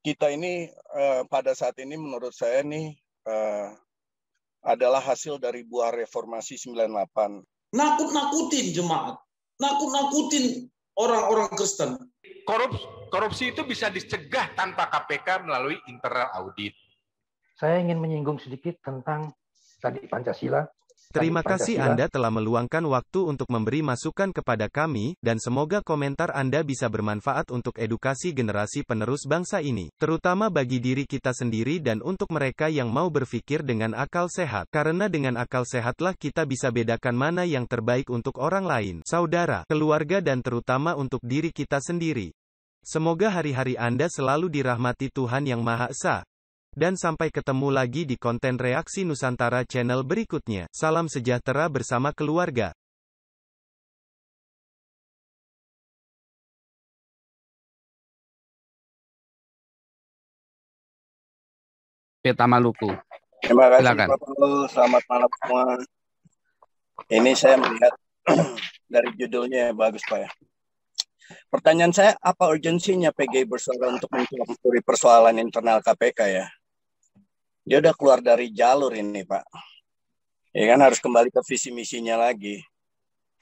kita ini pada saat ini menurut saya nih adalah hasil dari buah reformasi 98. Nakut-nakutin jemaat, nakut-nakutin orang-orang Kristen. Korupsi itu bisa dicegah tanpa KPK melalui internal audit. Saya ingin menyinggung sedikit tentang tadi Pancasila. Terima kasih Anda telah meluangkan waktu untuk memberi masukan kepada kami, dan semoga komentar Anda bisa bermanfaat untuk edukasi generasi penerus bangsa ini, terutama bagi diri kita sendiri dan untuk mereka yang mau berpikir dengan akal sehat. Karena dengan akal sehatlah kita bisa bedakan mana yang terbaik untuk orang lain, saudara, keluarga dan terutama untuk diri kita sendiri. Semoga hari-hari Anda selalu dirahmati Tuhan Yang Maha Esa. Dan sampai ketemu lagi di konten Reaksi Nusantara channel berikutnya. Salam sejahtera bersama keluarga. Peta Maluku. Terima kasih Silakan. Pak Paul. Selamat malam semua. Ini saya melihat dari judulnya bagus Pak ya. Pertanyaan saya, apa urgensinya PGI bersuara untuk mencuri persoalan internal KPK ya? Dia udah keluar dari jalur ini Pak. Ya kan harus kembali ke visi misinya lagi.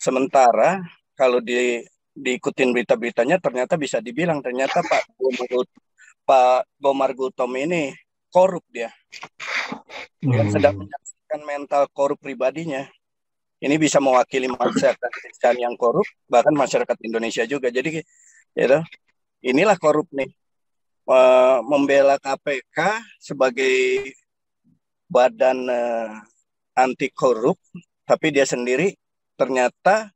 Sementara kalau diikutin berita-beritanya ternyata bisa dibilang ternyata Pak Gomar Gutom ini korup dia. Sedang menyaksikan mental korup pribadinya. Ini bisa mewakili masyarakat Kristen yang korup, bahkan masyarakat Indonesia juga. Jadi, ya, inilah korup nih. Membela KPK sebagai badan anti korup, tapi dia sendiri ternyata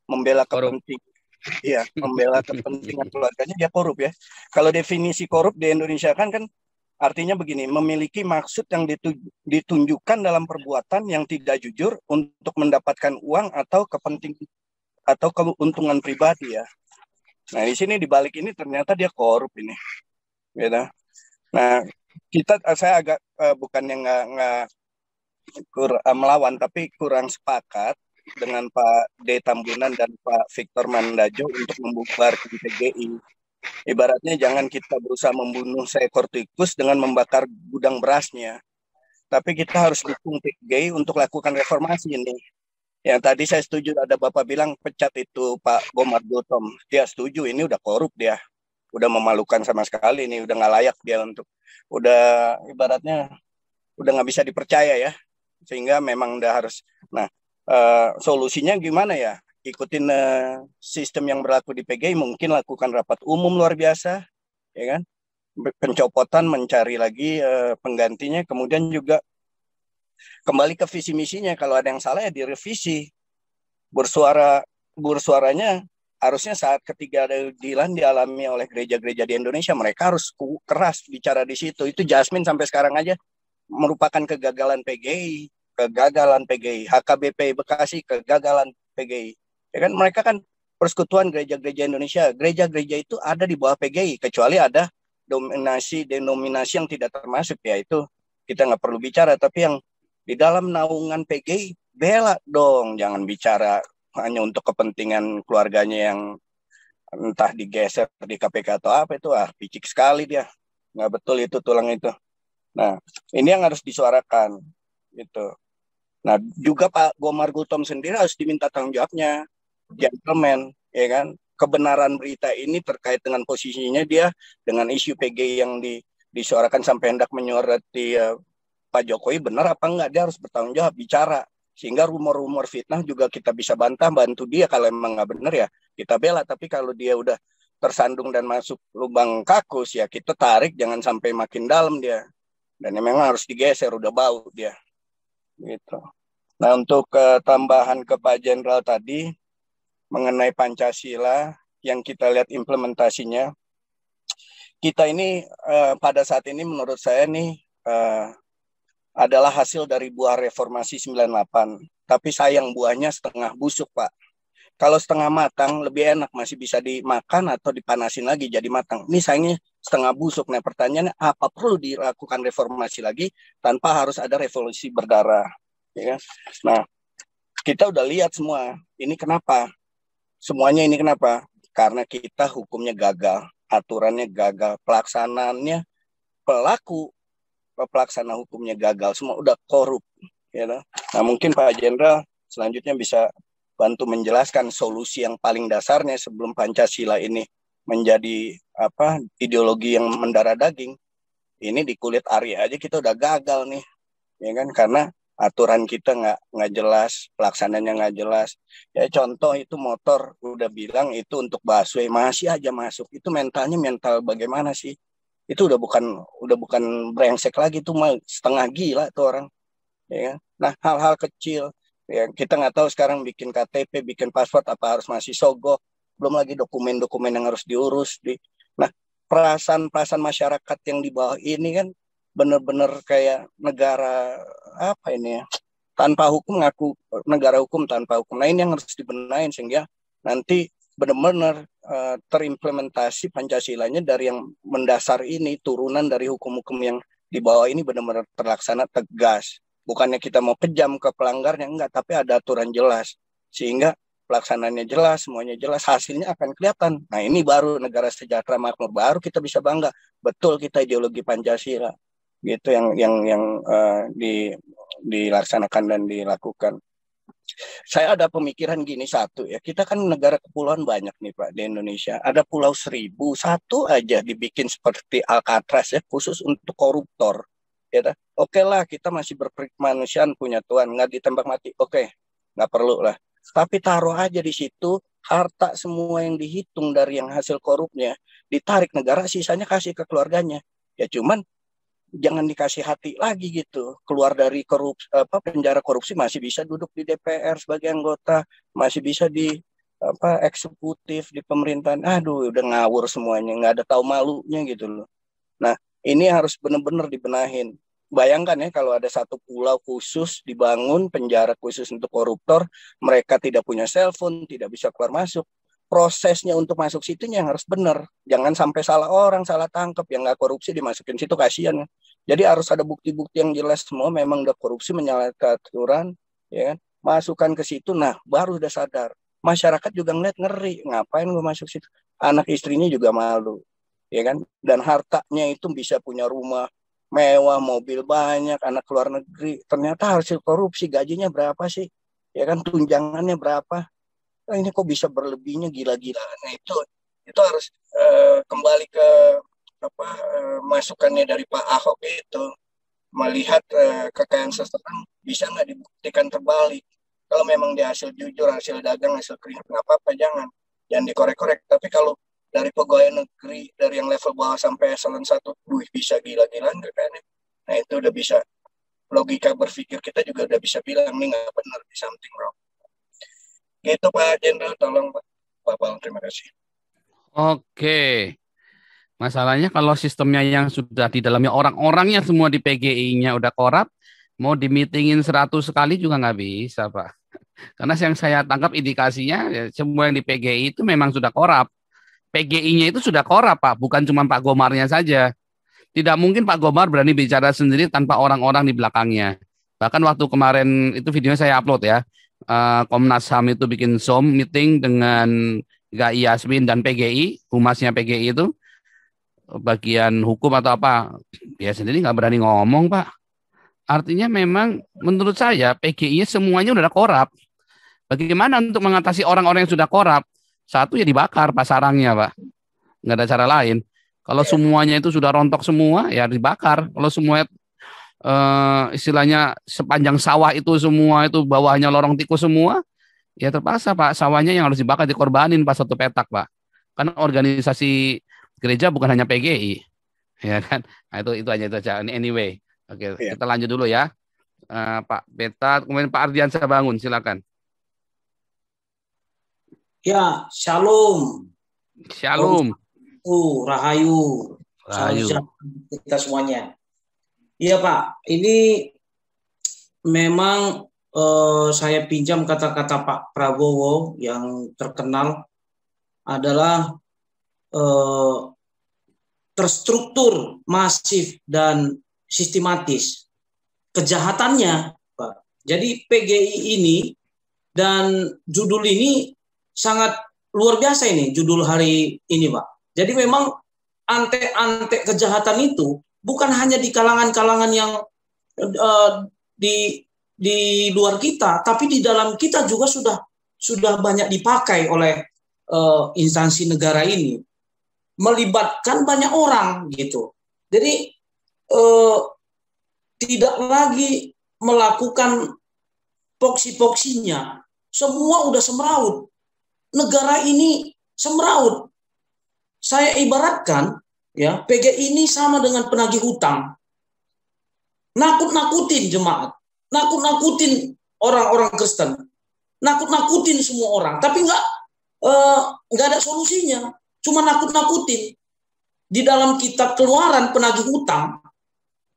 membela kepentingan keluarganya, dia korup ya. Kalau definisi korup di Indonesia kan artinya begini, memiliki maksud yang ditunjukkan dalam perbuatan yang tidak jujur untuk mendapatkan uang atau kepentingan atau keuntungan pribadi ya. Nah di sini dibalik ini ternyata dia korup ini. Gitu. Nah, saya agak bukannya nggak melawan, tapi kurang sepakat dengan Pak D. Tambunan dan Pak Victor Mandajo untuk membubarkan PGI. Ibaratnya jangan kita berusaha membunuh seekor tikus dengan membakar gudang berasnya, tapi kita harus dukung PGI untuk lakukan reformasi ini. Yang tadi saya setuju ada Bapak bilang pecat itu Pak Gomar Gutom, dia setuju, ini udah korup dia. Udah memalukan sama sekali nih, udah nggak layak dia udah ibaratnya udah nggak bisa dipercaya ya, sehingga memang udah harus. Nah solusinya gimana ya? Ikutin sistem yang berlaku di PGI, mungkin lakukan rapat umum luar biasa, ya kan? Pencopotan, mencari lagi penggantinya, kemudian juga kembali ke visi misinya. Kalau ada yang salah ya direvisi. Bersuaranya harusnya saat ketidakadilan dialami oleh gereja-gereja di Indonesia, mereka harus keras bicara di situ. Itu Jasmine sampai sekarang aja merupakan kegagalan PGI, HKBP Bekasi, kegagalan PGI. Ya kan mereka kan persekutuan gereja-gereja Indonesia. Gereja-gereja itu ada di bawah PGI, kecuali ada denominasi yang tidak termasuk ya, itu kita nggak perlu bicara. Tapi yang di dalam naungan PGI, bela dong, jangan bicara hanya untuk kepentingan keluarganya yang entah digeser di KPK atau apa itu, picik sekali dia, nggak betul itu tulang itu. Nah ini yang harus disuarakan gitu. Nah juga Pak Gomar Gutom sendiri harus diminta tanggung jawabnya, gentleman ya kan. Kebenaran berita ini terkait dengan posisinya dia dengan isu PGI yang disuarakan sampai hendak menyuarati Pak Jokowi, benar apa enggak, dia harus bertanggung jawab, bicara. Sehingga rumor-rumor fitnah juga kita bisa bantu dia. Kalau emang nggak benar ya kita bela. Tapi kalau dia udah tersandung dan masuk lubang kakus ya kita tarik, jangan sampai makin dalam dia. Dan memang harus digeser, udah bau dia. Gitu. Nah untuk tambahan ke Pak Jenderal tadi mengenai Pancasila yang kita lihat implementasinya, kita ini pada saat ini menurut saya nih adalah hasil dari buah reformasi 98. Tapi sayang buahnya setengah busuk, Pak. Kalau setengah matang lebih enak, masih bisa dimakan atau dipanasin lagi jadi matang. Ini sayangnya setengah busuk. Nah pertanyaannya, apa perlu dilakukan reformasi lagi tanpa harus ada revolusi berdarah? Ya. Nah kita udah lihat semua. Ini kenapa? Semuanya ini kenapa? Karena kita hukumnya gagal. aturannya gagal, pelaksanaannya pelaku pelaksana hukumnya gagal, semua udah korup. Ya. Nah mungkin Pak Jenderal selanjutnya bisa bantu menjelaskan solusi yang paling dasarnya sebelum Pancasila ini menjadi ideologi yang mendarah daging. Ini di kulit ari aja kita udah gagal nih, ya kan? Karena aturan kita nggak jelas, pelaksananya nggak jelas. Ya contoh itu motor udah bilang itu untuk busway masih aja masuk. Itu mentalnya mental bagaimana sih? Itu udah bukan brengsek lagi, tuh mah setengah gila tuh orang. Ya kan? Nah hal-hal kecil ya kita nggak tahu sekarang bikin KTP, bikin paspor apa harus masih sogok, belum lagi dokumen-dokumen yang harus diurus. Nah perasaan masyarakat yang di bawah ini kan benar-benar kayak negara apa ini ya, tanpa hukum, ngaku negara hukum tanpa hukum. Nah ini yang harus dibenahin sehingga nanti benar-benar terimplementasi Pancasilanya dari yang mendasar ini, turunan dari hukum-hukum yang di bawah ini benar-benar terlaksana tegas. Bukannya kita mau kejam ke pelanggarnya, enggak, tapi ada aturan jelas sehingga pelaksanaannya jelas, semuanya jelas, hasilnya akan kelihatan. Nah ini baru negara sejahtera makmur, baru kita bisa bangga betul kita ideologi Pancasila gitu yang dilaksanakan dan dilakukan. Saya ada pemikiran gini, satu ya, kita kan negara kepulauan banyak nih Pak di Indonesia, ada Pulau Seribu, satu aja dibikin seperti Alcatraz ya, khusus untuk koruptor. Ya, oke lah kita masih berkemanusiaan, punya Tuhan, nggak ditembak mati, oke, nggak perlu lah. Tapi taruh aja di situ harta semua yang dihitung dari yang hasil korupnya ditarik negara, sisanya kasih ke keluarganya. Ya cuman jangan dikasih hati lagi gitu. Keluar dari penjara korupsi masih bisa duduk di DPR sebagai anggota, masih bisa di eksekutif di pemerintahan. Aduh, udah ngawur semuanya, nggak ada tahu malunya gitu loh. Nah, ini harus benar-benar dibenahin. Bayangkan ya kalau ada satu pulau khusus dibangun, penjara khusus untuk koruptor, mereka tidak punya cellphone, tidak bisa keluar masuk. Prosesnya untuk masuk situnya yang harus benar. Jangan sampai salah orang, salah tangkap, yang nggak korupsi dimasukin situ, kasihan. Jadi harus ada bukti-bukti yang jelas semua memang udah korupsi, menyalahi aturan, ya kan? Masukkan ke situ, nah baru udah sadar. Masyarakat juga ngeliat ngeri, ngapain gue masuk situ? Anak istrinya juga malu, ya kan? Dan hartanya itu bisa punya rumah mewah, mobil banyak, anak keluar negeri, ternyata hasil korupsi, gajinya berapa sih? Ya kan, tunjangannya berapa? Nah, ini kok bisa berlebihnya gila-gilaan. Nah, itu harus kembali ke masukannya dari Pak Ahok itu, melihat kekayaan seseorang bisa nggak dibuktikan terbalik. Kalau memang dia hasil jujur, hasil dagang, hasil keringat, nggak apa-apa, jangan dikorek-korek. Tapi kalau dari pegawai negeri, dari yang level bawah sampai eselon 1, bisa gila-gilaan kayaknya. Nah itu udah bisa, logika berpikir kita juga udah bisa bilang ini nggak benar, di something wrong. Gitu Pak Jenderal, tolong Pak Bang, terima kasih. Oke. Masalahnya kalau sistemnya yang sudah di dalamnya orang-orangnya semua di PGI-nya udah korup, mau di-meetingin 100 kali juga nggak bisa Pak. Karena yang saya tangkap indikasinya, ya, semua yang di PGI itu memang sudah korup. PGI-nya itu sudah korup Pak, bukan cuma Pak Gomarnya saja. Tidak mungkin Pak Gomar berani bicara sendiri tanpa orang-orang di belakangnya. Bahkan waktu kemarin itu videonya saya upload ya, Komnas HAM itu bikin Zoom meeting dengan GAI Yasmin dan PGI, humasnya PGI itu, bagian hukum atau apa, dia sendiri nggak berani ngomong Pak. Artinya memang menurut saya PGI-nya semuanya udah korup. Bagaimana untuk mengatasi orang-orang yang sudah korup? Satu ya dibakar Pak sarangnya Pak. Nggak ada cara lain. Kalau semuanya itu sudah rontok semua ya dibakar. Kalau semua istilahnya sepanjang sawah itu semua itu bawahnya lorong tikus semua, ya terpaksa Pak sawahnya yang harus dibakar, dikorbanin Pak satu petak Pak. Karena organisasi gereja bukan hanya PGI. Ya kan? Nah, itu aja. Anyway. Oke, kita lanjut dulu ya. Pak Beta, kemudian Pak Ardiansyah Bangun, silakan. Ya, shalom. Shalom. Rahayu. Rahayu. Salam kita semuanya. Iya Pak, ini memang saya pinjam kata-kata Pak Prabowo yang terkenal adalah terstruktur, masif, dan sistematis kejahatannya Pak. Jadi PGI ini dan judul ini sangat luar biasa ini, judul hari ini Pak. Jadi memang antek-antek kejahatan itu bukan hanya di kalangan-kalangan yang di luar kita, tapi di dalam kita juga sudah banyak dipakai oleh instansi negara ini, melibatkan banyak orang gitu. Jadi tidak lagi melakukan poksi-poksinya, semua udah semeraut. Negara ini semeraut. Saya ibaratkan ya, PGI ini sama dengan penagih hutang. Nakut-nakutin jemaat, nakut-nakutin orang-orang Kristen, nakut-nakutin semua orang, tapi nggak ada solusinya, cuma nakut-nakutin. Di dalam kitab Keluaran penagih hutang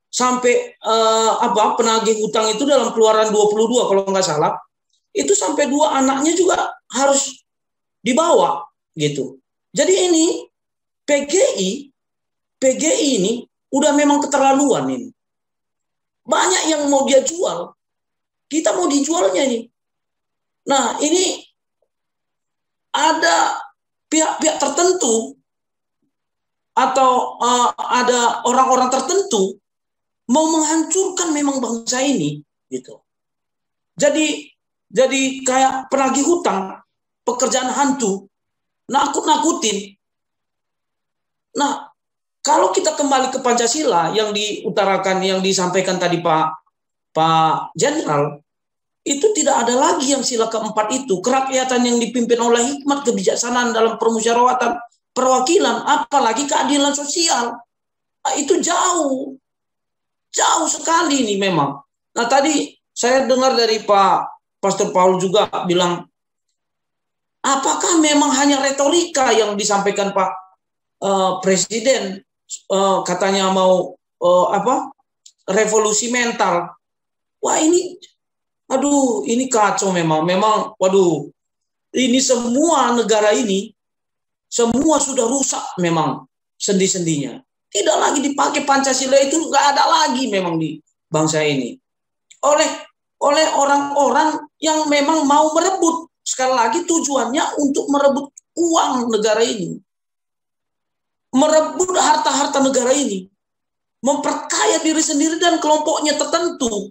sampai penagih hutang itu dalam Keluaran 22 kalau nggak salah, itu sampai 2 anaknya juga harus dibawa gitu. Jadi ini PGI ini udah memang keterlaluan ini. Banyak yang mau dia jual. Kita mau dijualnya ini. Nah, ini ada pihak-pihak tertentu atau ada orang-orang tertentu mau menghancurkan memang bangsa ini gitu. Jadi kayak penagih hutang, pekerjaan hantu, nakut-nakutin. Nah, kalau kita kembali ke Pancasila yang diutarakan, yang disampaikan tadi Pak Jenderal, itu tidak ada lagi yang sila keempat itu, kerakyatan yang dipimpin oleh hikmat kebijaksanaan dalam permusyawaratan perwakilan, apalagi keadilan sosial. Nah, itu jauh sekali ini memang. Nah, tadi saya dengar dari Pak Pastor Paul juga bilang, apakah memang hanya retorika yang disampaikan Pak Presiden, katanya mau revolusi mental. Wah, ini kacau memang. Waduh, ini semua negara ini semua sudah rusak memang sendi-sendinya. Tidak lagi dipakai Pancasila, itu nggak ada lagi memang di bangsa ini. Oleh orang-orang yang memang mau merebut, sekali lagi tujuannya untuk merebut uang negara ini. Merebut harta-harta negara ini, memperkaya diri sendiri dan kelompoknya tertentu.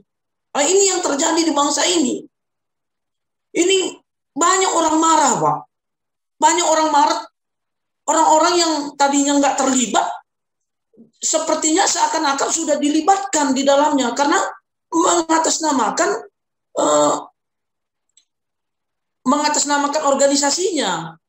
Nah, ini yang terjadi di bangsa ini. Ini banyak orang marah, Pak. Banyak orang marah. Orang-orang yang tadinya nggak terlibat, sepertinya seakan-akan sudah dilibatkan di dalamnya karena mengatasnamakan organisasinya.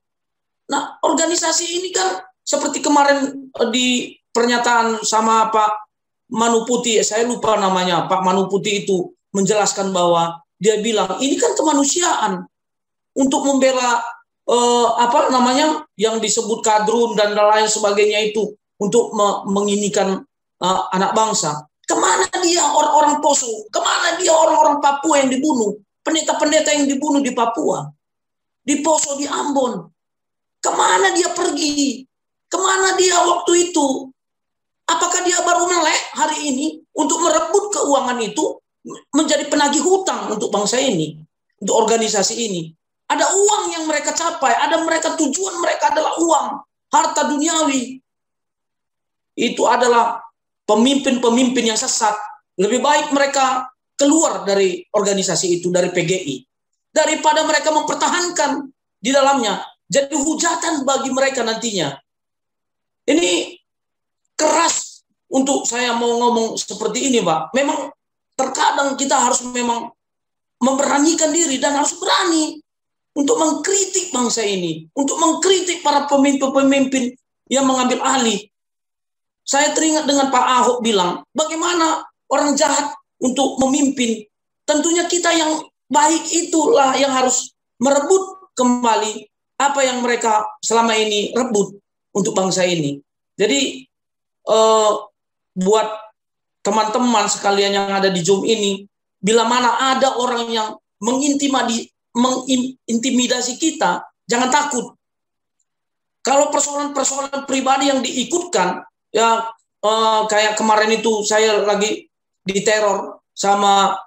Nah, organisasi ini kan seperti kemarin di pernyataan sama Pak Manu Putih, saya lupa namanya, Pak Manu Putih itu menjelaskan bahwa dia bilang ini kan kemanusiaan untuk membela yang disebut kadrun dan lain sebagainya itu untuk menginikan anak bangsa. Kemana dia orang-orang Poso? Kemana dia orang-orang Papua yang dibunuh? Pendeta-pendeta yang dibunuh di Papua, di Poso, di Ambon. Kemana dia pergi? Kemana dia waktu itu? Apakah dia baru melek hari ini untuk merebut keuangan itu menjadi penagih hutang untuk bangsa ini, untuk organisasi ini? Ada uang yang mereka capai, tujuan mereka adalah uang, harta duniawi. Itu adalah pemimpin-pemimpin yang sesat. Lebih baik mereka keluar dari organisasi itu, dari PGI, daripada mereka mempertahankan di dalamnya. Jadi hujatan bagi mereka nantinya. Ini keras untuk saya mau ngomong seperti ini, Pak. Memang terkadang kita harus memang memberanikan diri dan harus berani untuk mengkritik bangsa ini, untuk mengkritik para pemimpin-pemimpin yang mengambil alih. Saya teringat dengan Pak Ahok bilang, bagaimana orang jahat untuk memimpin. Tentunya kita yang baik itulah yang harus merebut kembali apa yang mereka selama ini rebut untuk bangsa ini. Jadi buat teman-teman sekalian yang ada di Zoom ini, bila mana ada orang yang mengintimidasi kita, jangan takut. Kalau persoalan-persoalan pribadi yang diikutkan, ya kayak kemarin itu saya lagi diteror sama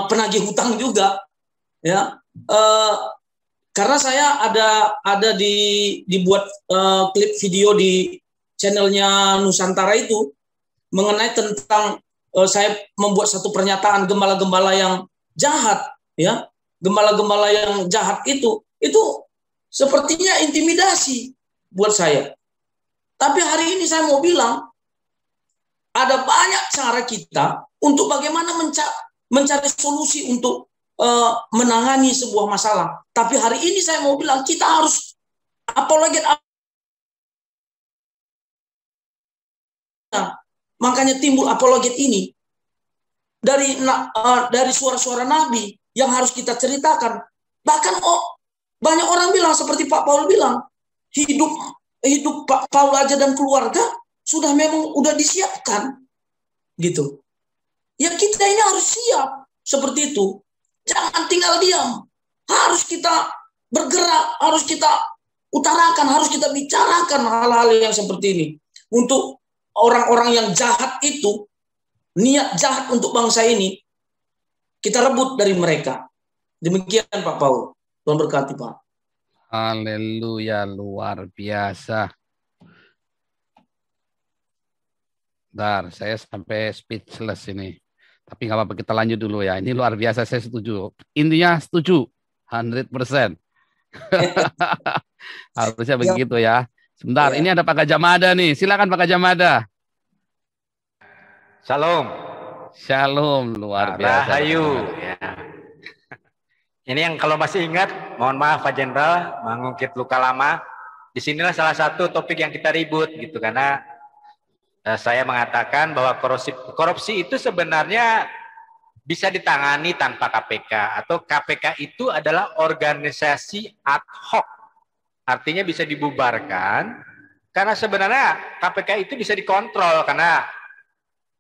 penagih hutang juga, ya. Karena saya ada dibuat klip video di channelnya Nusantara itu mengenai tentang saya membuat satu pernyataan gembala-gembala yang jahat, ya, gembala-gembala yang jahat itu sepertinya intimidasi buat saya. Tapi hari ini saya mau bilang ada banyak cara kita untuk bagaimana mencari solusi untuk menangani sebuah masalah. Tapi hari ini saya mau bilang kita harus apologet. Makanya timbul apologet ini dari suara-suara Nabi yang harus kita ceritakan. Bahkan banyak orang bilang seperti Pak Paul bilang, hidup Pak Paul aja dan keluarga sudah memang udah disiapkan, gitu. Ya kita ini harus siap seperti itu. Jangan tinggal diam. Harus kita bergerak, harus kita utarakan, harus kita bicarakan hal-hal yang seperti ini. Untuk orang-orang yang jahat itu, niat jahat untuk bangsa ini, kita rebut dari mereka. Demikian Pak Paul. Tuhan berkati Pak. Haleluya, luar biasa. Bentar, saya sampai speechless ini. Tapi nggak apa-apa, kita lanjut dulu ya. Ini luar biasa, saya setuju. Intinya setuju, 100%. Harusnya begitu ya. Sebentar, ini ada Pak Gajah Mada nih. Silakan Pak Gajah Mada. Shalom. Shalom, luar biasa. Rahayu. Ya. Ini yang kalau masih ingat, mohon maaf Pak Jenderal, mengungkit luka lama. Disinilah salah satu topik yang kita ribut gitu, karena saya mengatakan bahwa korupsi itu sebenarnya bisa ditangani tanpa KPK, atau KPK itu adalah organisasi ad hoc, artinya bisa dibubarkan karena sebenarnya KPK itu bisa dikontrol karena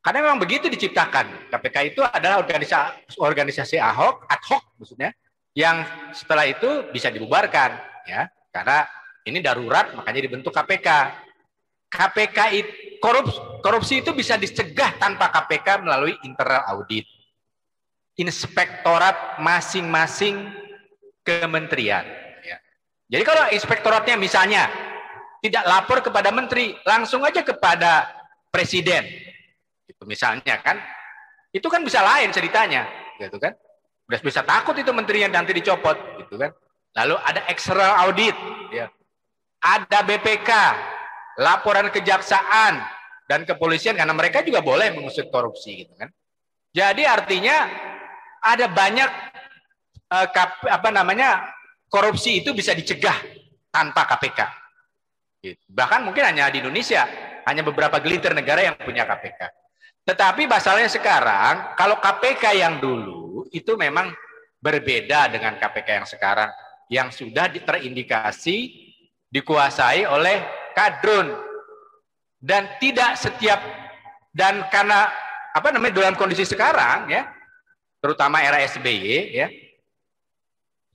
memang begitu diciptakan. KPK itu adalah organisasi ad hoc maksudnya, yang setelah itu bisa dibubarkan ya, karena ini darurat makanya dibentuk KPK. KPK itu korupsi itu bisa dicegah tanpa KPK melalui internal audit, inspektorat masing-masing kementerian. Ya. Jadi kalau inspektoratnya misalnya tidak lapor kepada menteri, langsung aja kepada presiden, gitu misalnya kan, itu kan bisa lain ceritanya, gitu kan? Udah bisa takut itu menterinya nanti dicopot, gitu kan? Lalu ada external audit, ya. Ada BPK. Laporan kejaksaan dan kepolisian, karena mereka juga boleh mengusut korupsi gitu kan. Jadi artinya ada banyak korupsi itu bisa dicegah tanpa KPK. Gitu. Bahkan mungkin hanya di Indonesia, hanya beberapa gelintir negara yang punya KPK. Tetapi masalahnya sekarang, kalau KPK yang dulu itu memang berbeda dengan KPK yang sekarang, yang sudah terindikasi dikuasai oleh kadrun, dan tidak setiap, dan karena dalam kondisi sekarang ya, terutama era SBY ya,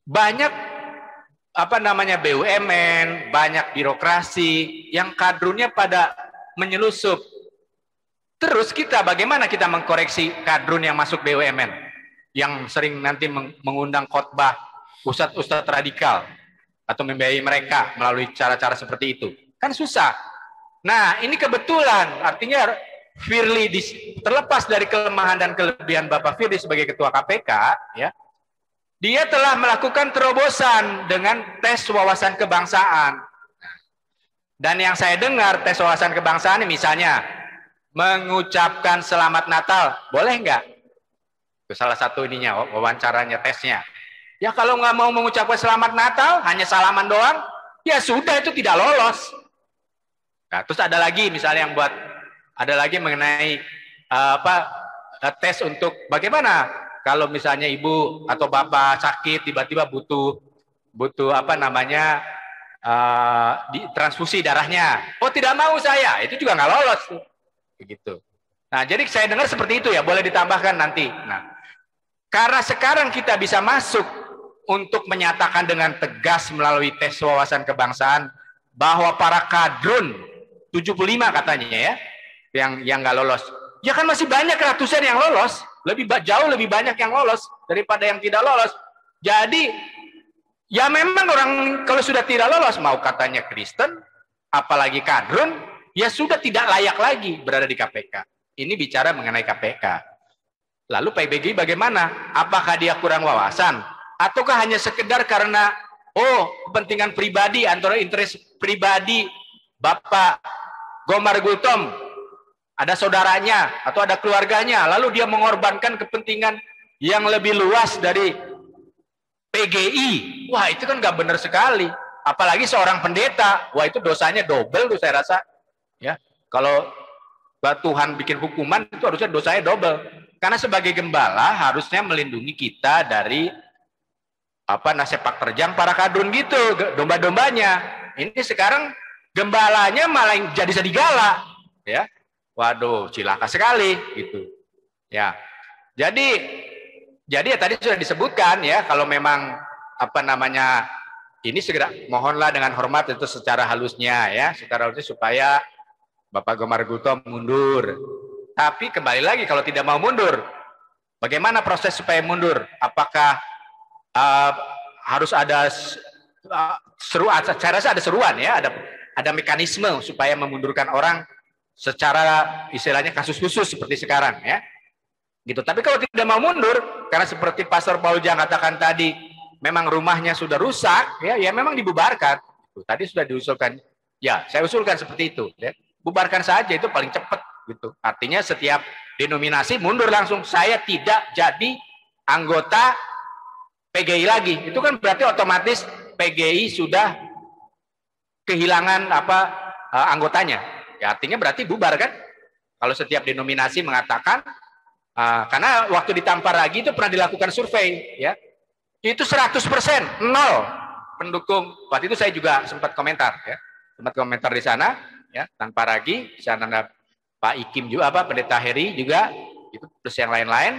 banyak BUMN, banyak birokrasi yang kadrunnya pada menyelusup. Terus bagaimana kita mengkoreksi kadrun yang masuk BUMN yang sering nanti mengundang khotbah ustadz radikal atau membiayai mereka melalui cara-cara seperti itu? Kan susah. Nah, ini kebetulan, artinya Firly terlepas dari kelemahan dan kelebihan Bapak Firly sebagai Ketua KPK, ya, dia telah melakukan terobosan dengan tes wawasan kebangsaan. Dan yang saya dengar tes wawasan kebangsaan ini misalnya mengucapkan selamat Natal, boleh nggak? Itu salah satu ininya, wawancaranya, tesnya. Ya kalau nggak mau mengucapkan selamat Natal, hanya salaman doang, ya sudah, itu tidak lolos. Nah, terus ada lagi misalnya ada lagi mengenai tes untuk bagaimana kalau misalnya ibu atau bapak sakit tiba-tiba butuh transfusi darahnya. Oh, tidak mau saya, itu juga nggak lolos tuh. Begitu. Nah, jadi saya dengar seperti itu ya, boleh ditambahkan nanti. Nah, karena sekarang kita bisa masuk untuk menyatakan dengan tegas melalui tes wawasan kebangsaan bahwa para kadrun 75 katanya ya, yang nggak lolos. Ya kan masih banyak ratusan yang lolos, jauh lebih banyak yang lolos daripada yang tidak lolos. Jadi Ya memang orang kalau sudah tidak lolos, mau katanya Kristen, apalagi kadrun, ya sudah tidak layak lagi berada di KPK. Ini bicara mengenai KPK. Lalu PBGI bagaimana? Apakah dia kurang wawasan? Ataukah hanya sekedar karena, kepentingan pribadi, antara interest pribadi Bapak Gomar Gultom, ada saudaranya atau ada keluarganya, lalu dia mengorbankan kepentingan yang lebih luas dari PGI. Wah, itu kan nggak benar sekali. Apalagi seorang pendeta. Wah, itu dosanya double tuh saya rasa. Ya, kalau Tuhan bikin hukuman itu harusnya dosanya double. Karena sebagai gembala harusnya melindungi kita dari sepak terjang para kadrun gitu, domba-dombanya. Ini sekarang gembalanya malah jadi serigala. Ya. Waduh, cilaka sekali gitu. Ya. Jadi ya tadi sudah disebutkan ya, kalau memang ini segera mohonlah dengan hormat itu secara halusnya ya, secara halusnya supaya Bapak Gomar Gultom mundur. Tapi kembali lagi kalau tidak mau mundur, bagaimana proses supaya mundur? Apakah harus ada seruan? Saya rasa ada seruan ya, ada mekanisme supaya memundurkan orang secara istilahnya kasus khusus seperti sekarang ya. Gitu. Tapi kalau tidak mau mundur, karena seperti Pastor Paul Jang katakan tadi, memang rumahnya sudah rusak, ya memang dibubarkan. Tadi sudah diusulkan, ya saya usulkan seperti itu. Ya. Bubarkan saja, itu paling cepat. Gitu. Artinya setiap denominasi mundur langsung. Saya tidak jadi anggota PGI lagi. Itu kan berarti otomatis PGI sudah kehilangan anggotanya. Ya, artinya berarti bubar kan? Kalau setiap denominasi mengatakan. Karena waktu di Tamparagi itu pernah dilakukan survei, ya, itu 100%, 0 pendukung. Waktu itu saya juga sempat komentar, ya, di sana, ya, Tamparagi, di sana ada Pak Ikim juga, Pendeta Heri juga, itu plus yang lain-lain,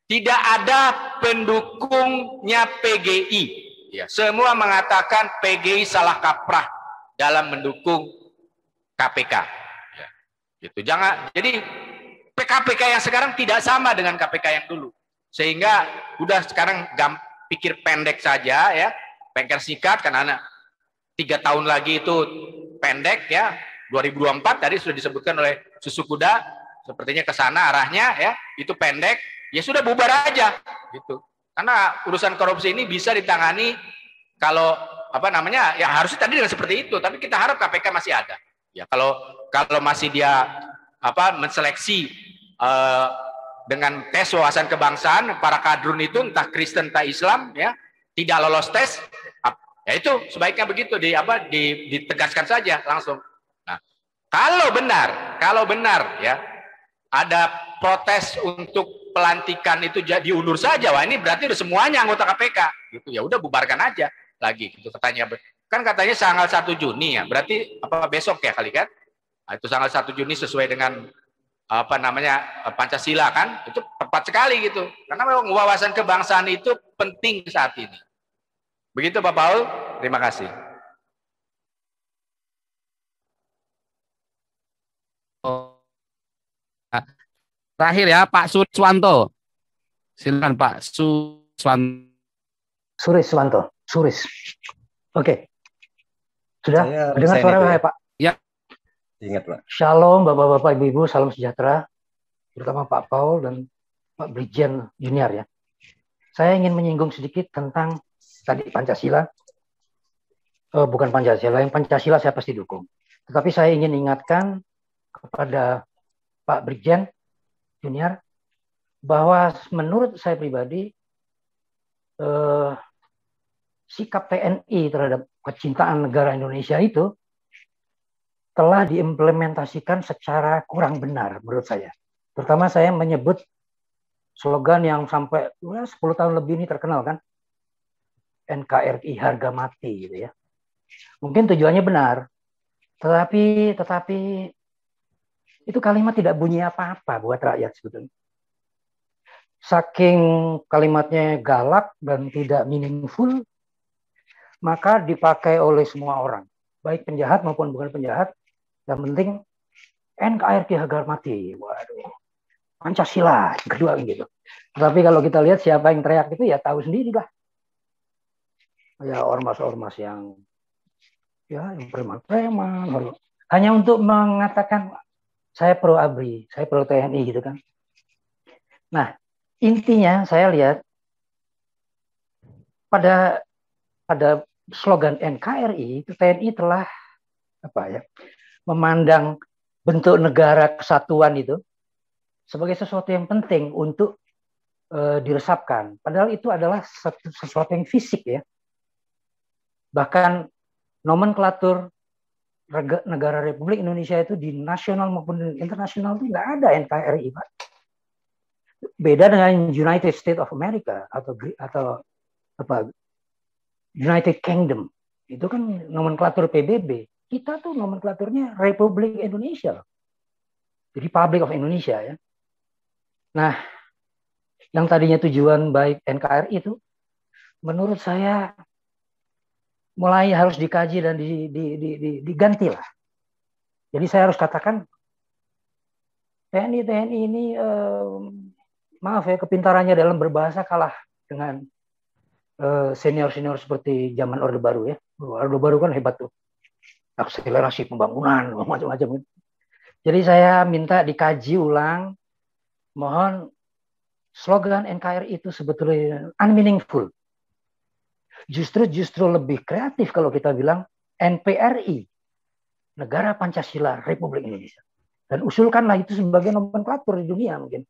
tidak ada pendukungnya PGI, ya, semua mengatakan PGI salah kaprah dalam mendukung KPK, ya, gitu. Jadi KPK yang sekarang tidak sama dengan KPK yang dulu. Sehingga udah sekarang pikir pendek saja ya, pengker sikat karena 3 tahun lagi itu pendek ya. 2024 tadi sudah disebutkan oleh Susu Kuda, sepertinya ke sana arahnya ya, itu pendek, ya sudah bubar aja gitu. Karena urusan korupsi ini bisa ditangani kalau ya harusnya tadi dengan seperti itu, tapi kita harap KPK masih ada. Ya kalau masih dia menseleksi dengan tes wawasan kebangsaan para kadrun itu entah Kristen entah Islam ya tidak lolos tes, ya itu sebaiknya begitu ditegaskan saja langsung. Nah, kalau benar ya ada protes untuk pelantikan itu diundur saja, wah ini berarti udah semuanya anggota KPK gitu, ya udah bubarkan aja lagi gitu katanya. Kan katanya tanggal 1 Juni ya, berarti besok ya kali kan? Nah, itu tanggal 1 Juni sesuai dengan Pancasila kan, itu tepat sekali gitu, karena memang wawasan kebangsaan itu penting saat ini. Begitu Pak Paul, terima kasih. Terakhir ya Pak Suriswanto, silakan Pak Suriswanto. Oke, sudah dengar suara saya Pak? Ya. Ingat Pak. Shalom Bapak-Bapak Ibu-Ibu, salam sejahtera, terutama Pak Paul dan Pak Brigjen Junior ya. Saya ingin menyinggung sedikit tentang tadi Pancasila. Bukan Pancasila, yang Pancasila saya pasti dukung. Tetapi saya ingin ingatkan kepada Pak Brigjen Junior bahwa menurut saya pribadi sikap TNI terhadap kecintaan negara Indonesia itu telah diimplementasikan secara kurang benar menurut saya. Terutama saya menyebut slogan yang sampai 10 tahun lebih ini terkenal kan, NKRI harga mati gitu ya. Mungkin tujuannya benar, tetapi itu kalimat tidak bunyi apa-apa buat rakyat sebetulnya. Saking kalimatnya galak dan tidak meaningful, maka dipakai oleh semua orang, baik penjahat maupun bukan penjahat. Yang penting NKRI harga mati. Waduh, Pancasila kedua gitu. Tapi kalau kita lihat siapa yang teriak itu ya tahu sendiri lah. ya ormas-ormas yang preman-preman, hanya untuk mengatakan saya pro ABRI, saya pro TNI gitu kan. Nah, intinya saya lihat pada slogan NKRI itu TNI telah memandang bentuk negara kesatuan itu sebagai sesuatu yang penting untuk diresapkan. Padahal itu adalah sesuatu yang fisik ya. Bahkan nomenklatur negara Republik Indonesia itu di nasional maupun internasional itu nggak ada NKRI, Pak. Beda dengan United States of America atau United Kingdom. Itu kan nomenklatur PBB. Kita tuh nomenklaturnya Republik Indonesia. Jadi Republic of Indonesia ya. Nah, yang tadinya tujuan baik NKRI itu menurut saya mulai harus dikaji dan diganti lah. Jadi saya harus katakan TNI ini maaf ya, kepintarannya dalam berbahasa kalah dengan senior-senior seperti zaman Orde Baru ya. Orde Baru kan hebat tuh. Akselerasi pembangunan, macam-macam. Jadi saya minta dikaji ulang. Mohon slogan NKRI itu sebetulnya unmeaningful. Justru lebih kreatif kalau kita bilang NPRI, Negara Pancasila Republik Indonesia. Dan usulkanlah itu sebagai nomenklatur di dunia mungkin.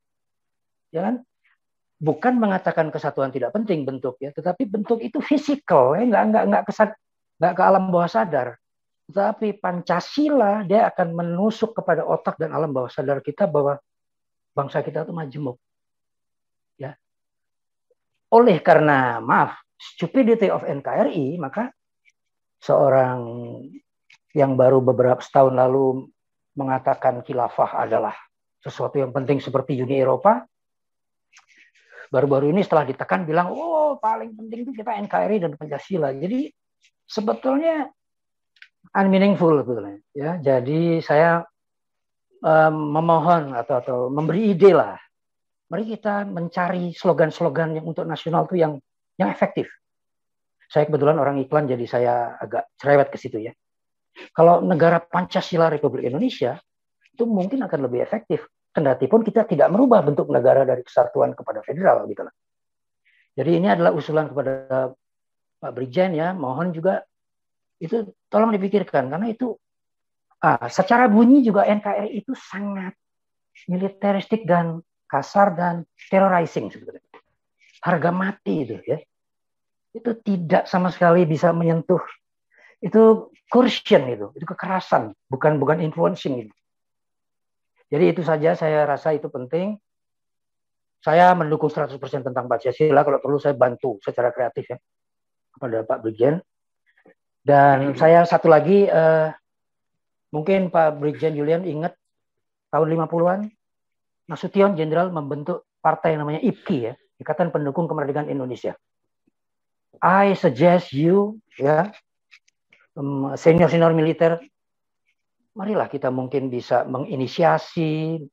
Ya kan? Bukan mengatakan kesatuan tidak penting bentuk ya, tetapi bentuk itu fisikal ya, nggak ke alam bawah sadar. Tetapi Pancasila dia akan menusuk kepada otak dan alam bawah sadar kita bahwa bangsa kita itu majemuk. Ya. Oleh karena stupidity of NKRI, maka seorang yang baru beberapa tahun lalu mengatakan khilafah adalah sesuatu yang penting seperti Uni Eropa, baru-baru ini setelah ditekan bilang, oh paling penting itu kita NKRI dan Pancasila. Jadi sebetulnya unmeaningful sebetulnya. Ya, jadi saya memohon atau memberi ide lah. Mari kita mencari slogan-slogan yang untuk nasional itu yang efektif. Saya kebetulan orang iklan, jadi saya agak cerewet ke situ ya. Kalau negara Pancasila Republik Indonesia itu mungkin akan lebih efektif. Kendati pun kita tidak merubah bentuk negara dari kesatuan kepada federal gitu lah. Jadi ini adalah usulan kepada Pak Brigjen ya. Mohon juga itu tolong dipikirkan karena itu secara bunyi juga NKRI itu sangat militeristik dan kasar dan terrorizing sebetulnya. Harga mati itu ya. Itu tidak sama sekali bisa menyentuh. Itu coercion itu kekerasan, bukan influencing itu. Jadi itu saja saya rasa itu penting. Saya mendukung 100% tentang Pancasila, kalau perlu saya bantu secara kreatif ya kepada Pak Brigjen. Dan saya satu lagi mungkin Pak Brigjen Julian ingat tahun 50-an Nasution Jenderal membentuk partai namanya IPKI ya, Ikatan Pendukung Kemerdekaan Indonesia. I suggest you ya senior militer, marilah kita mungkin bisa menginisiasi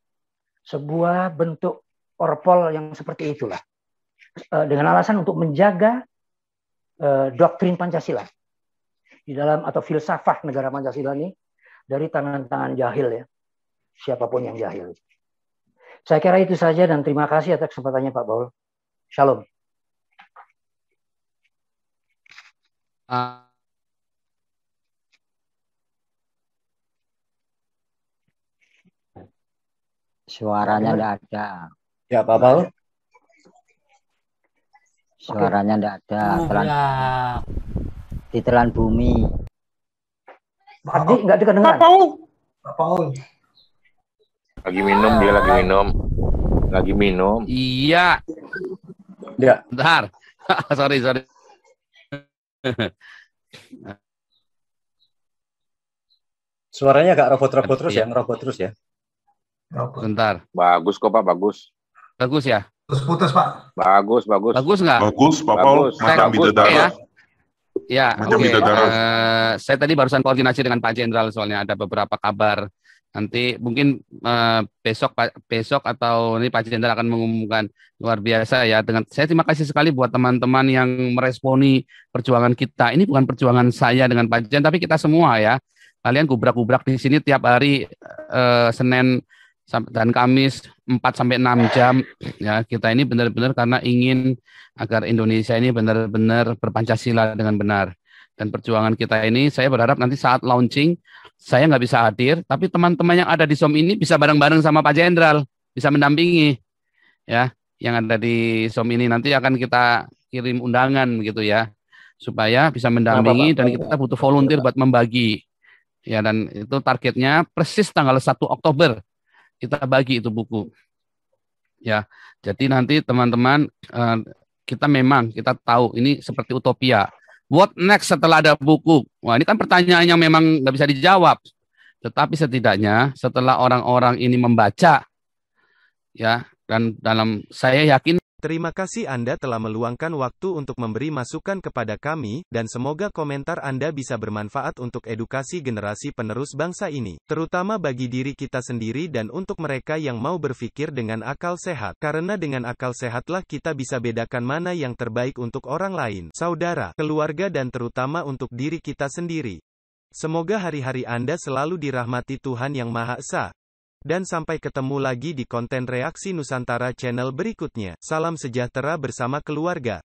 sebuah bentuk orpol yang seperti itulah dengan alasan untuk menjaga doktrin Pancasila di dalam atau filsafah negara Pancasila ini dari tangan-tangan jahil ya, siapapun yang jahil. Saya kira itu saja dan terima kasih atas kesempatannya Pak Baul. Shalom. Suaranya tidak ada. Ya Pak Baul. Suaranya tidak ada. Ditelan bumi. Tadi nggak kedengaran. Pak Paul. Lagi minum, dia lagi minum. Lagi minum. Iya. Ya. Bentar. sorry. Suaranya agak robot-robot terus ya, ngerobot terus ya. Bentar. Bagus kok Pak, bagus. Bagus ya? Putus Pak. Bagus. Bagus nggak? Bagus Pak Paul, macam bidadari. Ya, macam oke. bidadari. Saya tadi barusan koordinasi dengan Pak Jenderal soalnya ada beberapa kabar Nanti mungkin besok atau ini Pak Jenderal akan mengumumkan. Luar biasa ya. Saya terima kasih sekali buat teman-teman yang meresponi perjuangan kita. Ini bukan perjuangan saya dengan Pak Jen, tapi kita semua ya. Kalian gubrak-gubrak di sini tiap hari Senin dan Kamis 4-6 jam ya. Kita ini benar-benar karena ingin agar Indonesia ini benar-benar berpancasila dengan benar. Dan perjuangan kita ini, saya berharap nanti saat launching, saya nggak bisa hadir, tapi teman-teman yang ada di SOM ini bisa bareng-bareng sama Pak Jenderal, bisa mendampingi, ya, yang ada di SOM ini. Nanti akan kita kirim undangan gitu ya, supaya bisa mendampingi, dan kita butuh volunteer buat membagi. Ya, dan itu targetnya persis tanggal 1 Oktober, kita bagi itu buku. Ya, jadi nanti teman-teman, kita tahu ini seperti utopia. What next setelah ada buku? Wah, ini kan pertanyaan yang memang nggak bisa dijawab. Tetapi setidaknya setelah orang-orang ini membaca, ya, dan saya yakin. Terima kasih Anda telah meluangkan waktu untuk memberi masukan kepada kami, dan semoga komentar Anda bisa bermanfaat untuk edukasi generasi penerus bangsa ini, terutama bagi diri kita sendiri dan untuk mereka yang mau berpikir dengan akal sehat. Karena dengan akal sehatlah kita bisa bedakan mana yang terbaik untuk orang lain, saudara, keluarga, dan terutama untuk diri kita sendiri. Semoga hari-hari Anda selalu dirahmati Tuhan Yang Maha Esa. Dan sampai ketemu lagi di konten Reaksi Nusantara channel berikutnya. Salam sejahtera bersama keluarga.